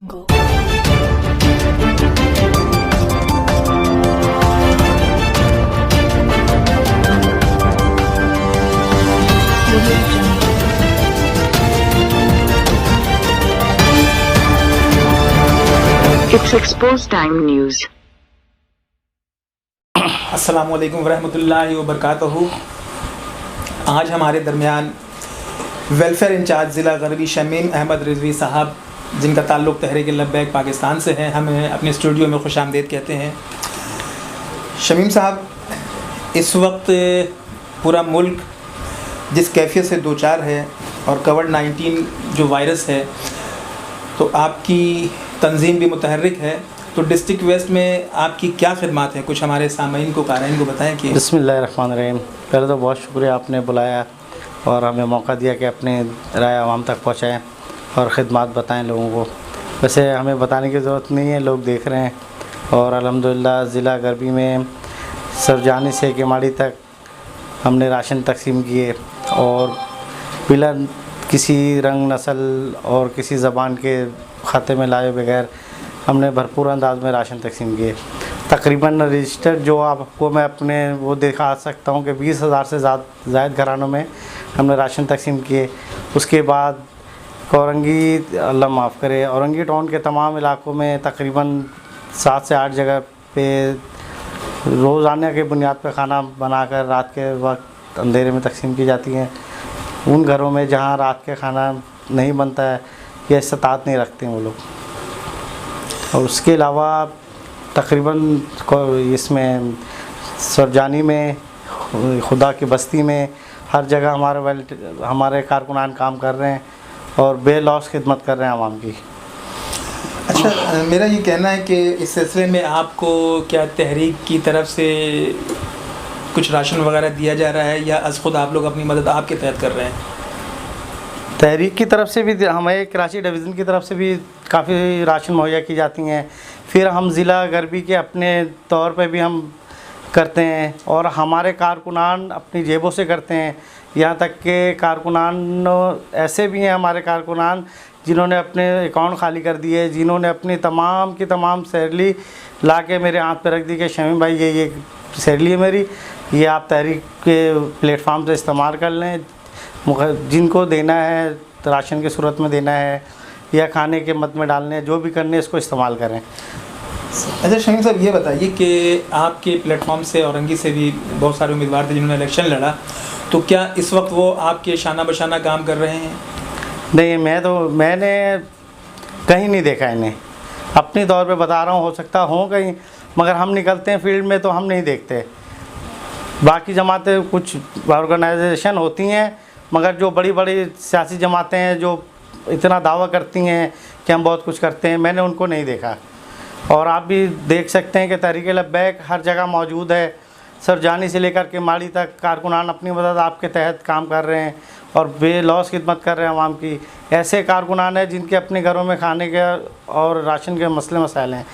Go. It's Exposed Time News. अस्सलामुअलैकुम वरहमतुल्लाहि वबरकातुहू। आज हमारे दरमियान वेलफेयर इंचार्ज ज़िला गरबी शमीम अहमद रिजवी साहब, जिनका ताल्लुक़ तहरीक लब्बैक पाकिस्तान से है, हमें अपने स्टूडियो में खुशामदीद कहते हैं। शमीम साहब, इस वक्त पूरा मुल्क जिस कैफियत से दो चार है और कोविड-19 जो वायरस है, तो आपकी तंजीम भी मुतहर्रिक है, तो डिस्ट्रिक्ट वेस्ट में आपकी क्या खिदमत है, कुछ हमारे सामीन को क़ारीन को बताएं कि। बिस्मिल्लाहिर्रहमानिर्रहीम। पहले तो बहुत शुक्रिया, आपने बुलाया और हमें मौका दिया कि अपनी राय आवाम तक पहुँचाएँ और ख़िदमत बताएं लोगों को। वैसे हमें बताने की ज़रूरत नहीं है, लोग देख रहे हैं। और अल्हम्दुलिल्लाह ज़िला गरबी में सरजानी से केमाड़ी तक हमने राशन तकसीम किए और बिला किसी रंग नस्ल और किसी ज़बान के खाते में लाए बगैर हमने भरपूर अंदाज में राशन तकसीम किए। तकरीबन रजिस्टर्ड जो आपको मैं अपने वो दिखा सकता हूँ कि 20,000 से ज़ायद घरानों में हमने राशन तकसीम किए। उसके बाद औरंगी, अल्लाह माफ़ करे, औरंगी टाउन के तमाम इलाक़ों में तकरीबन 7 से 8 जगह पे रोज़ाना की बुनियाद पर खाना बनाकर रात के वक्त अंधेरे में तकसीम की जाती हैं। उन घरों में जहाँ रात के खाना नहीं बनता है या इस्तात नहीं रखते हैं वो लोग। और उसके अलावा तकरीबन इसमें सरजानी में, खुदा की बस्ती में, हर जगह हमारे कारकुनान काम कर रहे हैं और बेलौस खिदमत कर रहे हैं आवाम की। अच्छा, मेरा ये कहना है कि इस सिलसिले में आपको क्या तहरीक की तरफ से कुछ राशन वगैरह दिया जा रहा है या अज़ ख़ुद आप लोग अपनी मदद आपके तहत कर रहे हैं? तहरीक की तरफ से भी हमें कराची डिवीज़न की तरफ से भी काफ़ी राशन मुहैया की जाती हैं। फिर हम ज़िला गरबी के अपने तौर पे भी हम करते हैं और हमारे कारकुनान अपनी जेबों से करते हैं। यहाँ तक के कारकुनान ऐसे भी हैं हमारे कारकुनान जिन्होंने अपने अकाउंट खाली कर दिए, जिन्होंने अपनी तमाम की तमाम सैलरी ला के मेरे हाथ पे रख दी कि शमीम भाई ये सैलरी है मेरी, ये आप तहरीक के प्लेटफार्म से इस्तेमाल कर लें। जिनको देना है राशन की सूरत में देना है या खाने के मद में डालने, जो भी करने इसको इस्तेमाल करें। अच्छा शमीम साहब, ये बताइए कि आपके प्लेटफॉर्म से औरंगी से भी बहुत सारे उम्मीदवार थे जिन्होंने इलेक्शन लड़ा, तो क्या इस वक्त वो आपके शाना बशाना काम कर रहे हैं? नहीं, मैंने कहीं नहीं देखा इन्हें। अपनी तौर पे बता रहा हूँ, हो सकता हो कहीं, मगर हम निकलते हैं फील्ड में तो हम नहीं देखते। बाकी जमातें कुछ ऑर्गेनाइजेशन होती हैं, मगर जो बड़ी बड़ी सियासी जमातें हैं जो इतना दावा करती हैं कि हम बहुत कुछ करते हैं, मैंने उनको नहीं देखा। और आप भी देख सकते हैं कि तहरीक लब्बैक हर जगह मौजूद है। सरजानी से लेकर के माड़ी तक कारकुनान अपनी मदद आपके तहत काम कर रहे हैं और बेलौस खिदमत कर रहे हैं आवाम की। ऐसे कारकुनान हैं जिनके अपने घरों में खाने के और राशन के मसले मसाइल हैं,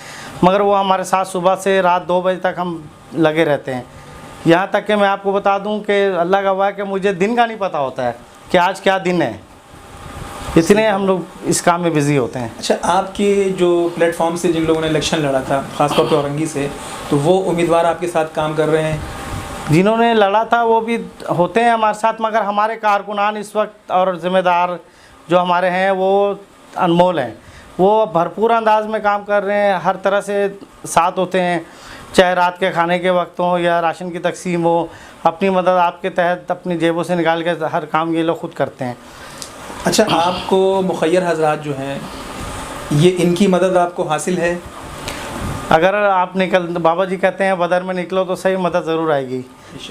मगर वो हमारे साथ सुबह से रात 2 बजे तक हम लगे रहते हैं। यहाँ तक कि मैं आपको बता दूं कि अल्लाह का वाह कि मुझे दिन का नहीं पता होता है कि आज क्या दिन है, इसलिए हम लोग इस काम में बिज़ी होते हैं। अच्छा, आपके जो प्लेटफॉर्म से जिन लोगों ने इलेक्शन लड़ा था, ख़ासतौर पर औरंगी से, तो वो उम्मीदवार आपके साथ काम कर रहे हैं? जिन्होंने लड़ा था वो भी होते हैं हमारे साथ, मगर हमारे कारकुनान इस वक्त और ज़िम्मेदार जो हमारे हैं वो अनमोल हैं। वो भरपूर अंदाज में काम कर रहे हैं, हर तरह से साथ होते हैं, चाहे रात के खाने के वक्त हो या राशन की तकसीम हो। अपनी मदद आपके तहत अपनी जेबों से निकाल के हर काम ये लोग खुद करते हैं। अच्छा, आपको मुखय्यर हजरात जो हैं, ये इनकी मदद आपको हासिल है? अगर आप बाबा जी कहते हैं बदर में निकलो तो सही मदद ज़रूर आएगी।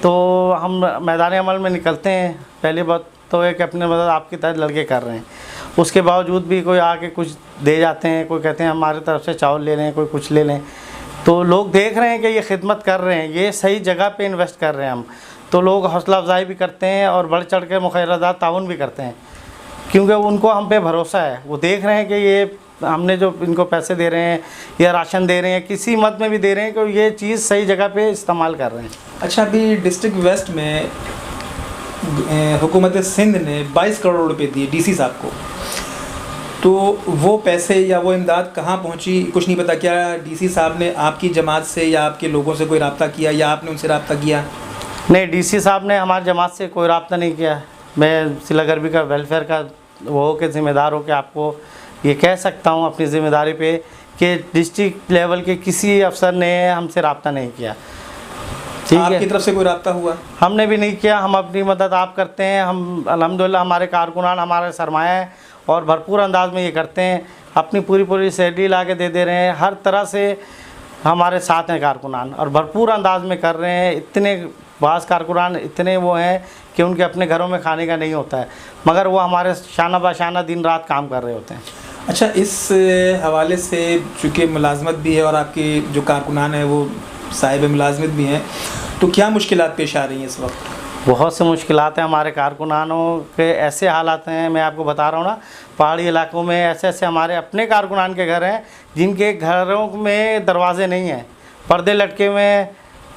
तो हम मैदान अमल में निकलते हैं। पहली बात तो है कि अपनी मदद आपके तहत लड़के कर रहे हैं, उसके बावजूद भी कोई आके कुछ दे जाते हैं, कोई कहते हैं हमारी तरफ से चावल ले लें, कोई कुछ ले लें। तो लोग देख रहे हैं कि ये खिदमत कर रहे हैं, ये सही जगह पे इन्वेस्ट कर रहे हैं हम, तो लोग हौसला अफजाई भी करते हैं और बढ़ चढ़ के मुखय्यर ताउन भी करते हैं, क्योंकि उनको हम पे भरोसा है। वो देख रहे हैं कि ये हमने जो इनको पैसे दे रहे हैं या राशन दे रहे हैं, किसी मद में भी दे रहे हैं, कि ये चीज़ सही जगह पे इस्तेमाल कर रहे हैं। अच्छा, अभी डिस्ट्रिक्ट वेस्ट में हुकूमत सिंध ने 22 करोड़ रुपए दिए डीसी साहब को, तो वो पैसे या वो इमदाद कहाँ पहुँची कुछ नहीं पता? क्या डीसी साहब ने आपकी जमात से या आपके लोगों से कोई रब्ता किया या आपने उनसे रब्ता किया? नहीं, डीसी साहब ने हमारी जमात से कोई रब्ता नहीं किया। मैं जिला गरबी का वेलफेयर का वो के ज़िम्मेदार हो के आपको ये कह सकता हूँ अपनी ज़िम्मेदारी पे कि डिस्ट्रिक्ट लेवल के किसी अफसर ने हमसे रब्ता नहीं किया। ठीक है, आपकी तरफ से कोई रब्ता हुआ? हमने भी नहीं किया। हम अपनी मदद आप करते हैं। हम अल्हम्दुलिल्लाह हमारे कारकुनान हमारे सरमाया है और भरपूर अंदाज में ये करते हैं। अपनी पूरी सैलरी ला के दे रहे हैं। हर तरह से हमारे साथ हैं कारकुनान और भरपूर अंदाज में कर रहे हैं। इतने बास कारकुनान इतने वो हैं कि उनके अपने घरों में खाने का नहीं होता है, मगर वो हमारे शाना बाशाना दिन रात काम कर रहे होते हैं। अच्छा, इस हवाले से चूँकि मुलाजमत भी है और आपके जो कारकुनान हैं वो साहिब मुलाजमत भी हैं, तो क्या मुश्किलात पेश आ रही हैं इस वक्त? बहुत से मुश्किलात हैं। हमारे कारकुनानों के ऐसे हालात हैं, मैं आपको बता रहा हूँ ना, पहाड़ी इलाकों में ऐसे हमारे अपने कारकुनान के घर हैं जिनके घरों में दरवाजे नहीं हैं, पर्दे लटके हुए हैं,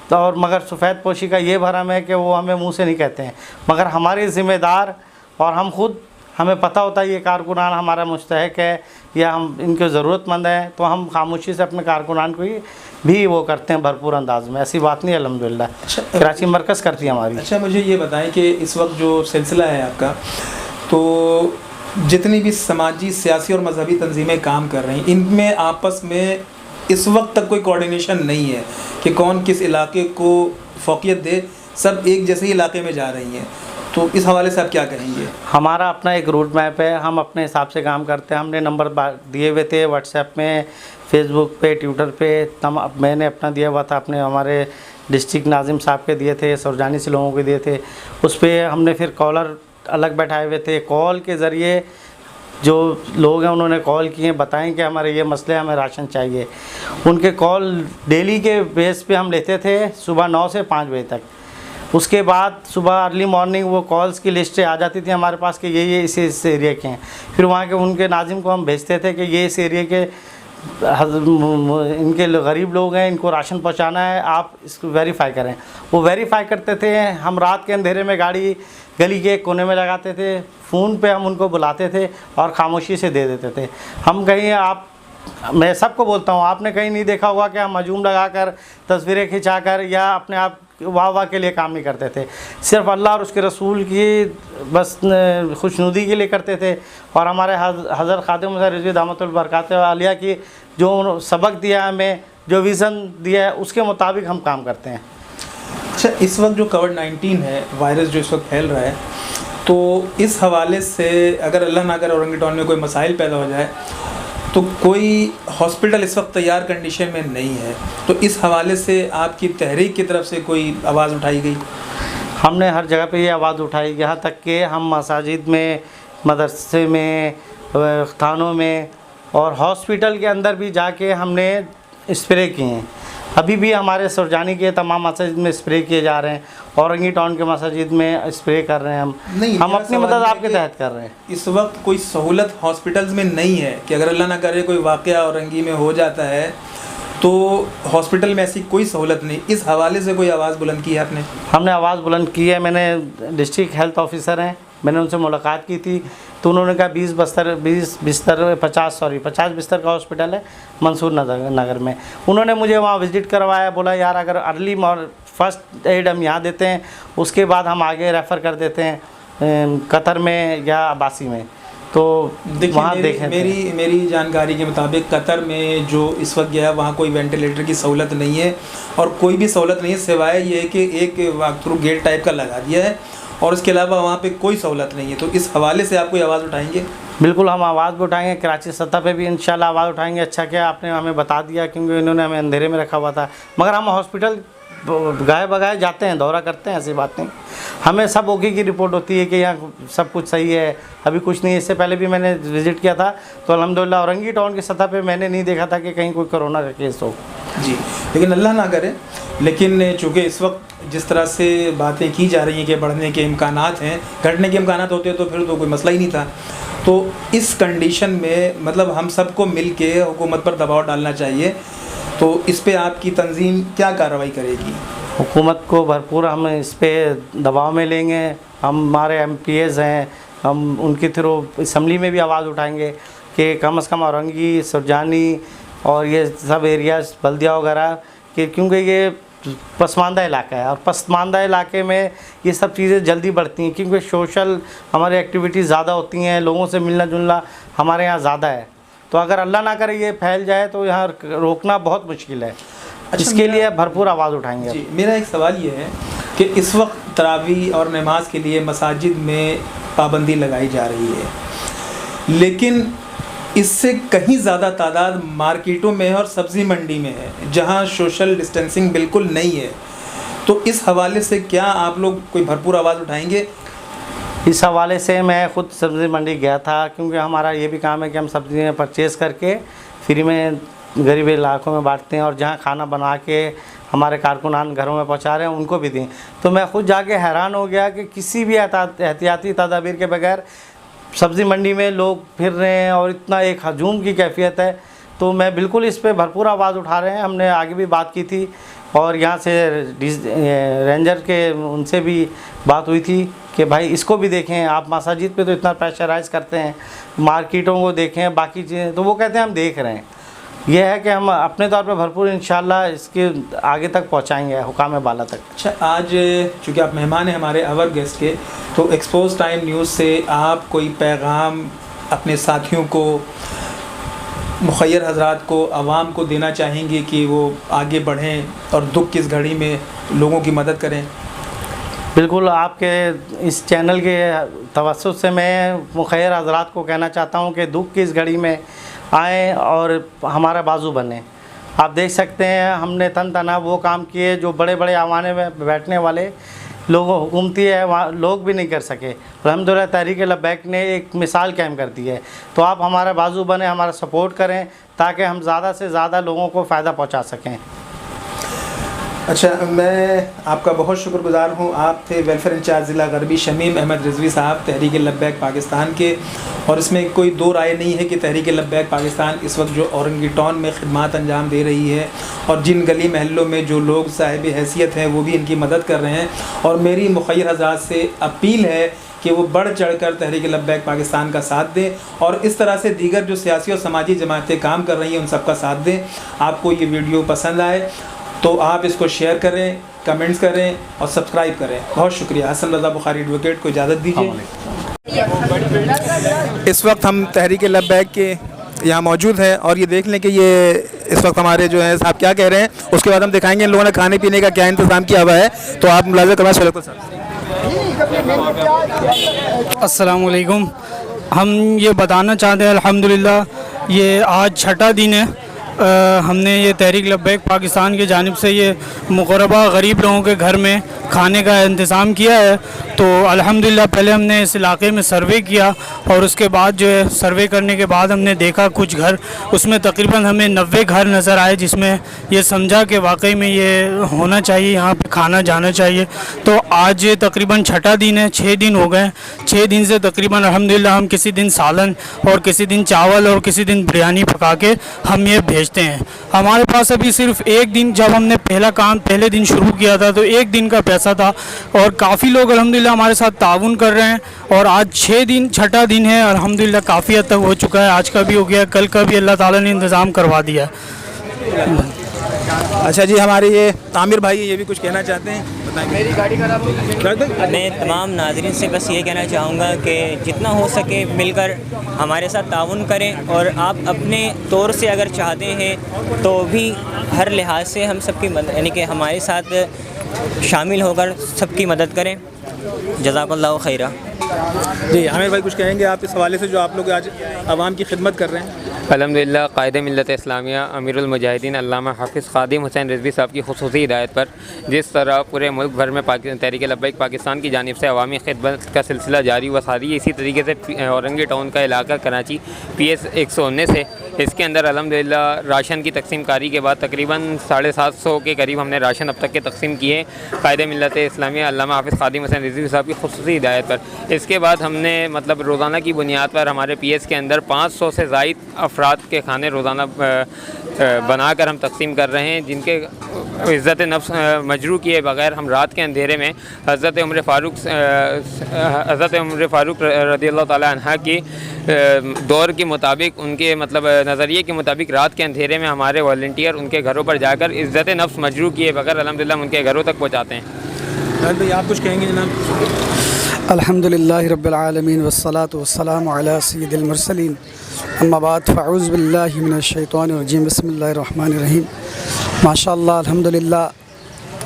तो और मगर सफ़ेद पोशी का ये भरम है कि वो हमें मुंह से नहीं कहते हैं, मगर हमारे ज़िम्मेदार और हम खुद हमें पता होता है ये कारकुनान हमारा मुस्तहक है या हम इनके ज़रूरतमंद हैं, तो हम खामोशी से अपने कारकुनान को भी वो करते हैं भरपूर अंदाज में। ऐसी बात नहीं है अल्हम्दुलिल्लाह। अच्छा, कराची मरकज़ करती है हमारी। अच्छा, मुझे ये बताएं कि इस वक्त जो सिलसिला है आपका, तो जितनी भी समाजी सियासी और मजहबी तंजीमें काम कर रही हैं, इनमें आपस में इस वक्त तक कोई कोऑर्डिनेशन नहीं है कि कौन किस इलाके को फ़ौक़ियत दे। सब एक जैसे ही इलाके में जा रही हैं, तो इस हवाले से आप क्या कहेंगे? हमारा अपना एक रूट मैप है, हम अपने हिसाब से काम करते हैं। हमने नंबर दिए हुए थे व्हाट्सएप में, फेसबुक पे, ट्विटर पे। मैंने अपना दिया हुआ था, अपने हमारे डिस्ट्रिक्ट नाजिम साहब के दिए थे, सुरजानी से लोगों के दिए थे। उस पर हमने फिर कॉलर अलग बैठाए हुए थे। कॉल के ज़रिए जो लोग हैं उन्होंने कॉल किए, बताएं कि हमारे ये मसले, हमें राशन चाहिए। उनके कॉल डेली के बेस पे हम लेते थे, सुबह 9 से 5 बजे तक। उसके बाद सुबह अर्ली मॉर्निंग वो कॉल्स की लिस्टें आ जाती थी हमारे पास कि ये इस एरिया के हैं। फिर वहाँ के उनके नाजिम को हम भेजते थे कि ये इस एरिया के इनके गरीब लोग हैं, इनको राशन पहुँचाना है, आप इसको वेरीफाई करें। वो वेरीफाई करते थे। हम रात के अंधेरे में गाड़ी गली के कोने में लगाते थे, फ़ोन पे हम उनको बुलाते थे और खामोशी से दे देते थे। हम कहीं मैं सबको बोलता हूँ, आपने कहीं नहीं देखा होगा कि हम हजूम लगाकर तस्वीरें खिंचाकर या अपने आप वाह के लिए काम नहीं करते थे। सिर्फ अल्लाह और उसके रसूल की बस खुशनुदी के लिए करते थे। और हमारे हज़रत खादिम रिज़वी दामतुल बरकात आलिया की जो सबक दिया हमें, जो विज़न दिया है, उसके मुताबिक हम काम करते हैं। अच्छा, इस वक्त जो कोविड-19 है, वायरस जो इस वक्त फैल रहा है, तो इस हवाले से अगर अल्लाह ना करे औरंगी टाउन में कोई मसाइल पैदा हो जाए, तो कोई हॉस्पिटल इस वक्त तैयार कंडीशन में नहीं है, तो इस हवाले से आपकी तहरीक की तरफ से कोई आवाज़ उठाई गई? हमने हर जगह पे ये आवाज़ उठाई, यहाँ तक कि हम मसाजिद में, मदरसे में, थानों में और हॉस्पिटल के अंदर भी जाके हमने स्प्रे किए हैं। अभी भी हमारे सुरजानी के तमाम मस्जिद में स्प्रे किए जा रहे हैं, औरंगी टाउन के मस्जिद में स्प्रे कर रहे हैं। हम अपनी मदद आपके तहत कर रहे हैं। इस वक्त कोई सहूलत हॉस्पिटल्स में नहीं है कि अगर अल्लाह ना करे कोई वाक़या औरंगी में हो जाता है तो हॉस्पिटल में ऐसी कोई सहूलत नहीं। इस हवाले से कोई आवाज़ बुलंद की है आपने? हमने आवाज़ बुलंद की है। मैंने डिस्ट्रिक्ट हेल्थ ऑफिसर हैं, मैंने उनसे मुलाकात की थी, तो उन्होंने कहा 50 बिस्तर का हॉस्पिटल है मंसूर नगर में। उन्होंने मुझे वहाँ विज़िट करवाया, बोला यार अगर अर्ली फर्स्ट एड हम यहाँ देते हैं, उसके बाद हम आगे रेफ़र कर देते हैं कतर में या अब्बासी में। तो वहाँ मेरी जानकारी के मुताबिक कतर में जो इस वक्त गया है वहाँ कोई वेंटिलेटर की सहूलत नहीं है और कोई भी सहूलत नहीं है सिवाय ये कि एक वॉक थ्रू गेट टाइप का लगा दिया है और उसके अलावा वहाँ पे कोई सहूलत नहीं है। तो इस हवाले से आप कोई आवाज़ उठाएंगे? बिल्कुल, हम आवाज़ भी उठाएंगे, कराची सतह पे भी इंशाल्लाह आवाज़ उठाएंगे। अच्छा क्या आपने हमें बता दिया, क्योंकि इन्होंने हमें अंधेरे में रखा हुआ था। मगर हम हॉस्पिटल गाए बगाए जाते हैं, दौरा करते हैं, ऐसी बात नहीं। हमें सब ओके की रिपोर्ट होती है कि यहाँ सब कुछ सही है, अभी कुछ नहीं। इससे पहले भी मैंने विज़िट किया था तो अल्हम्दुलिल्लाह औरंगी टाउन की सतह पे मैंने नहीं देखा था कि कहीं कोई कोरोना का केस हो। जी, लेकिन अल्लाह ना करे। लेकिन चूँकि इस वक्त जिस तरह से बातें की जा रही हैं कि बढ़ने के इम्कानात हैं, घटने के इम्कानात होते तो फिर तो कोई मसला ही नहीं था। तो इस कंडीशन में मतलब हम सबको मिल के हुकूमत पर दबाव डालना चाहिए। तो इस पे आपकी तंजीम क्या कार्रवाई करेगी? हुकूमत को भरपूर हम इस पर दबाव में लेंगे। हमारे MPs हैं, हम उनके थ्रू असम्बली में भी आवाज़ उठाएंगे। कि कम से कम औरंगी, सुरजानी और ये सब एरियाज बल्दिया वगैरह कि क्योंकि ये पसमानदा इलाका है और पसमानदा इलाके में ये सब चीज़ें जल्दी बढ़ती हैं क्योंकि सोशल हमारी एक्टिविटीज़ ज़्यादा होती हैं, लोगों से मिलना जुलना हमारे यहाँ ज़्यादा है। तो अगर अल्लाह ना करे ये फैल जाए तो यहाँ रोकना बहुत मुश्किल है। इसके लिए भरपूर आवाज़ उठाएंगे। जी, मेरा एक सवाल ये है कि इस वक्त तरावी और नमाज के लिए मसाजिद में पाबंदी लगाई जा रही है, लेकिन इससे कहीं ज़्यादा तादाद मार्केटों में है और सब्ज़ी मंडी में है जहां सोशल डिस्टेंसिंग बिल्कुल नहीं है। तो इस हवाले से क्या आप लोग कोई भरपूर आवाज़ उठाएंगे? इस हवाले से मैं ख़ुद सब्ज़ी मंडी गया था क्योंकि हमारा ये भी काम है कि हम सब्ज़ियाँ परचेज़ करके फ्री में गरीब इलाकों में बांटते हैं और जहाँ खाना बना के हमारे कारकुनान घरों में पहुँचा रहे हैं उनको भी दें। तो मैं ख़ुद जाके हैरान हो गया कि किसी भी एहतियाती तदाबीर के बगैर सब्ज़ी मंडी में लोग फिर रहे हैं और इतना एक हजूम की कैफियत है। तो मैं बिल्कुल इस पे भरपूर आवाज़ उठा रहे हैं। हमने आगे भी बात की थी और यहाँ से रेंजर के उनसे भी बात हुई थी कि भाई इसको भी देखें, आप मसाजिद पे तो इतना प्रेशराइज़ करते हैं, मार्केटों को देखें, बाकी चीज़ें। तो वो कहते हैं हम देख रहे हैं। यह है कि हम अपने तौर पे भरपूर इंशाल्लाह इसके आगे तक पहुँचाएँगे, हुकाम बाला तक। अच्छा, आज चूँकि आप मेहमान हैं हमारे अवर गेस्ट के, तो एक्सपोज टाइम न्यूज़ से आप कोई पैगाम अपने साथियों को, मुखय्यर हजरात को, आवाम को देना चाहेंगे कि वो आगे बढ़ें और दुख की इस घड़ी में लोगों की मदद करें? बिल्कुल, आपके इस चैनल के तवज्जुह से मैं मुखय्यर हजरात को कहना चाहता हूँ कि दुख की इस घड़ी में आएँ और हमारा बाजू बने। आप देख सकते हैं हमने तन तना वो काम किए जो बड़े बड़े आवाने में बैठने वाले लोग हुकूमती है वहाँ लोग भी नहीं कर सके। अल्हम्दुलिल्लाह तहरीक लब्बैक ने एक मिसाल कायम कर दी है। तो आप हमारा बाजू बने, हमारा सपोर्ट करें ताकि हम ज़्यादा से ज़्यादा लोगों को फ़ायदा पहुँचा सकें। अच्छा, मैं आपका बहुत शुक्रगुज़ार हूँ। आप थे वेलफेयर इंचार्ज ज़िला गरबी शमीम अहमद रिजवी साहब तहरीक लब्बैक पाकिस्तान के, और इसमें कोई दो राय नहीं है कि तहरीक लब्बैक पाकिस्तान इस वक्त जो औरंगी टाउन में खिदमात अंजाम दे रही है और जिन गली महलों में जो लोग साहिब हैसियत हैं वो भी इनकी मदद कर रहे हैं। और मेरी मुखय्यर हज़रात से अपील है कि वो बढ़ चढ़ कर तहरीक लब्बैक पाकिस्तान का साथ दें और इस तरह से दीगर जो सियासी और समाजी जमातें काम कर रही हैं उन सबका साथ दें। आपको ये वीडियो पसंद आए तो आप इसको शेयर करें, कमेंट्स करें और सब्सक्राइब करें। बहुत शुक्रिया। हसन रज़ा बुखारी एडवोकेट को इजाज़त दीजिए। इस वक्त हम तहरीक लब्बैक के यहाँ मौजूद हैं और ये देख लें कि ये इस वक्त हमारे जो है साहब क्या कह रहे हैं, उसके बाद हम दिखाएंगे इन लोगों ने खाने पीने का क्या इंतज़ाम किया हुआ है। तो आप मुलाज़ा करवा सकते हैं। अस्सलाम वालेकुम। हम ये बताना चाहते हैं अल्हम्दुलिल्लाह ये आज छठा दिन है हमने ये तहरीक लब्बैक पाकिस्तान की जानिब से ये मुक़रबा गरीब लोगों के घर में खाने का इंतज़ाम किया है। तो अल्हम्दुलिल्लाह पहले हमने इस इलाके में सर्वे किया और उसके बाद जो है सर्वे करने के बाद हमने देखा कुछ घर, उसमें तकरीबन हमें 90 घर नज़र आए जिसमें ये समझा कि वाकई में ये होना चाहिए, यहाँ पे खाना जाना चाहिए। तो आज तकरीबन छठा दिन है, 6 दिन हो गए। 6 दिन से तकरीबन अल्हम्दुलिल्लाह हम किसी दिन सालन और किसी दिन चावल और किसी दिन बिरयानी पका के हम ये भेजते हैं। हमारे पास अभी सिर्फ एक दिन, जब हमने पहले दिन शुरू किया था तो 1 दिन का पैसा था और काफ़ी लोग अल्हम्दुलिल्लाह हमारे साथ ताउन कर रहे हैं। और आज 6 दिन छठा दिन है, अल्हम्दुलिल्लाह काफ़ी हद तक हो चुका है। आज का भी हो गया, कल का भी अल्लाह ताला ने इंतज़ाम करवा दिया है। अच्छा जी, हमारे ये आमिर भाई ये भी कुछ कहना चाहते हैं, बताएंगे। मेरी गाड़ी खराब। मैं तमाम नाज़रीन से बस ये कहना चाहूँगा कि जितना हो सके मिलकर हमारे साथ ताउन करें और आप अपने तौर से अगर चाहते हैं तो भी हर लिहाज से हम सबकी मदद, यानी कि हमारे साथ शामिल होकर सबकी मदद करें। जज़ाकल्लाहु खैरा। जी आमिर भाई कुछ कहेंगे आप इस हवाले से जो आप लोग आज आवाम की खिदमत कर रहे हैं? अल्हम्दुलिल्लाह कायद मिल्लत इस्लामिया अमीरुल मुजाहिदीन अल्लामा हाफिज़ ख़ादिम हुसैन रिज़वी साहब की ख़ुसूसी हिदायत पर जिस तरह पूरे मुल्क भर में तहरीक लब्बैक पाकिस्तान की जानिब से अवामी खिदमत का सिलसिला जारी व सारी, इसी तरीके से औरंगी टाउन का इलाका कराची PS 119 है। इसके अंदर अल्हम्दुलिल्लाह राशन की तकसीम कारी के बाद तकरीबन 750 के करीब हमने राशन अब तक के तकसीम किए कायद मिल्लत इस्लामिया अल्लामा हाफिज़ ख़ादिम हुसैन रिज़वी साहब की ख़ुसूसी हिदायत पर। इसके बाद हमने मतलब रोज़ाना की बुनियाद पर हमारे PS के अंदर 500 से ज़ायद अफराद के खाने रोज़ाना बनाकर हम तकसीम कर रहे हैं, जिनके इज़्ज़त नफ्स मजरू किए बग़ैर हम रात के अंधेरे में हज़रत उमर फ़ारूक रज़ियल्लाहु ताला अन्हा की दौर के मुताबिक, उनके मतलब नज़रिए के मुताबिक रात के अंधेरे में हमारे वॉलंटियर उनके घरों पर जाकर इज़्ज़त नफ्स मजरू किए बग़ैर अल्हम्दुलिल्लाह उनके घरों तक पहुँचाते हैं। भाई आप कुछ कहेंगे जनाब? अल्हम्दुलिल्लाहि रब्बिल आलमीन वस्सलातु वस्सलामु अला सय्यिदिल मुरसलीन अम्मा बाद फ़अऊज़ु बिल्लाहि मिनश शैतानिर रजीम बिस्मिल्लाहिर रहमानिर रहीम। माशाअल्लाह अल्हम्दुलिल्लाह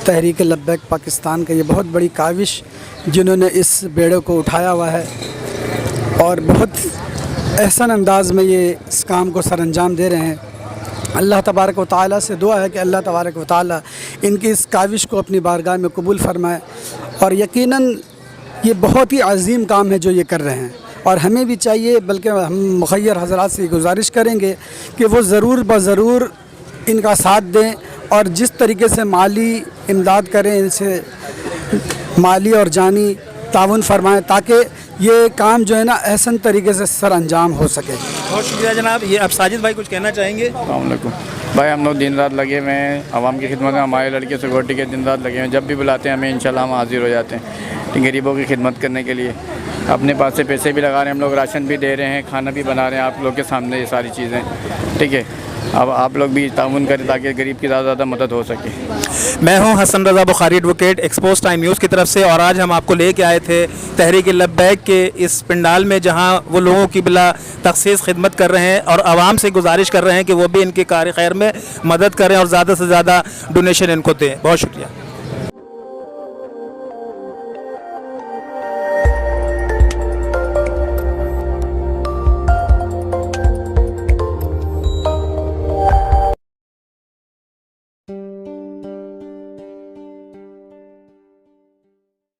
तहरीक लब्बैक पाकिस्तान का ये बहुत बड़ी काविश जिन्होंने इस बेड़े को उठाया हुआ है और बहुत एहसन अंदाज़ में ये इस काम को सरअंजाम दे रहे हैं। अल्लाह तबारक व तआला से दुआ है कि अल्लाह तबारक व तआला इनकी इस काविश को अपनी बारगाह में कबूल फरमाए और यकीनन ये बहुत ही अजीम काम है जो ये कर रहे हैं और हमें भी चाहिए, बल्कि हम मुखय्यर हज़रात से गुजारिश करेंगे कि वो ज़रूर ज़रूर इनका साथ दें और जिस तरीके से माली इमदाद करें, इनसे माली और जानी ताउन फरमाएं ताकि ये काम जो है ना एहसन तरीके से सर अंजाम हो सके। बहुत शुक्रिया जनाब। ये अब साजिद भाई कुछ कहना चाहेंगे? अस्सलाम वालेकुम भाई, हम लोग दिन रात लगे हुए हैं आवाम की खिदमत में। हमारे लड़के सिक्योरिटी के दिन रात लगे हुए हैं, जब भी बुलाते हैं हमें इंशाल्लाह हम हाजिर हो जाते हैं गरीबों की खिदमत करने के लिए। अपने पास से पैसे भी लगा रहे हैं हम लोग, राशन भी दे रहे हैं, खाना भी बना रहे हैं आप लोग के सामने ये सारी चीज़ें, ठीक है। अब आप लोग भी ताउन करें ताकि गरीब की ज़्यादा मदद हो सके। मैं हूं Hasan Raza Bukhari advocate expose time news की तरफ से और आज हम आपको लेके आए थे तहरीक लब्बैक के इस पंडाल में, जहां वो लोगों की बिला तखसीस खिदमत कर रहे हैं और आवाम से गुजारिश कर रहे हैं कि वो भी इनके कार खैर में मदद करें और ज़्यादा से ज़्यादा डोनेशन इनको दें। बहुत शुक्रिया।